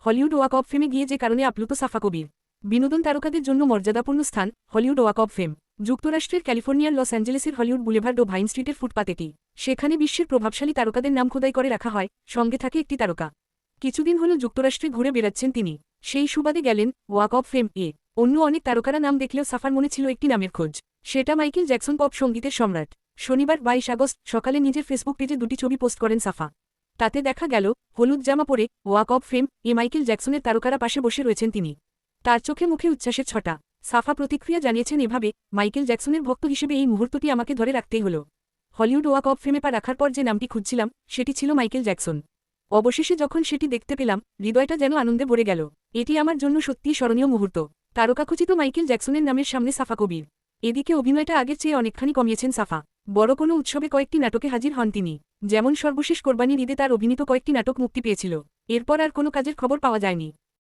Hollywood walk of ফেমে গিয়ে যে কারণে আপ্লুত সাফা কবির। বিনোদন তারকাদের জন্য মর্যাদাপূর্ণ স্থান হলিউড ওয়াক অব ফেম। যুক্তরাষ্ট্রের ক্যালিফোর্নিয়ার লস অ্যাঞ্জেলেসের হলিউড বুলেভার্ড ও ভাইন স্ট্রিটের ফুটপাত এটি। সেখানে বিশ্বের প্রভাবশালী তারকাদের নাম খোদাই করে রাখা হয়, সঙ্গে থাকে একটি তারকা। কিছুদিন হল যুক্তরাষ্ট্রে ঘুরে বেড়াচ্ছেন তিনি। সেই সুবাদে গেলেন ওয়াক অব ফেম এ। অন্য অনেক তারকারা নাম দেখলেও সাফার মনে ছিল একটি নামের খোঁজ। সেটা মাইকেল জ্যাকসন, পপ সঙ্গীতের সম্রাট। শনিবার 22 আগস্ট সকালে নিজের ফেসবুক পেজে দুটি ছবি পোস্ট করেন সাফা। তাতে দেখা গেল হলুদ জামা পরে ওয়াক অব ফেম এ মাইকেল জ্যাকসনের তারকারা পাশে বসে রয়েছেন তিনি। তার চোখে মুখে উচ্ছ্বাসের ছটা। সাফা প্রতিক্রিয়া জানিয়েছেন এভাবে, মাইকেল জ্যাকসনের ভক্ত হিসেবে এই মুহূর্তটি আমাকে ধরে রাখতেই হল। হলিউড ওয়াক অব ফেমে পা রাখার পর যে নামটি খুঁজছিলাম সেটি ছিল মাইকেল জ্যাকসন। অবশেষে যখন সেটি দেখতে পেলাম, হৃদয়টা যেন আনন্দে ভরে গেল। এটি আমার জন্য সত্যিই স্মরণীয় মুহূর্ত। তারকাখচিত মাইকেল জ্যাকসনের নামের সামনে সাফা কবির। এদিকে অভিনয়টা আগের চেয়ে অনেকখানি কমিয়েছেন সাফা। বড় কোনো উৎসবে কয়েকটি নাটকে হাজির হন তিনি। যেমন সর্বশেষ কোরবানির ঈদে তার অভিনীত কয়েকটি নাটক মুক্তি পেয়েছিল। এরপর আর কোনো কাজের খবর পাওয়া যায়নি।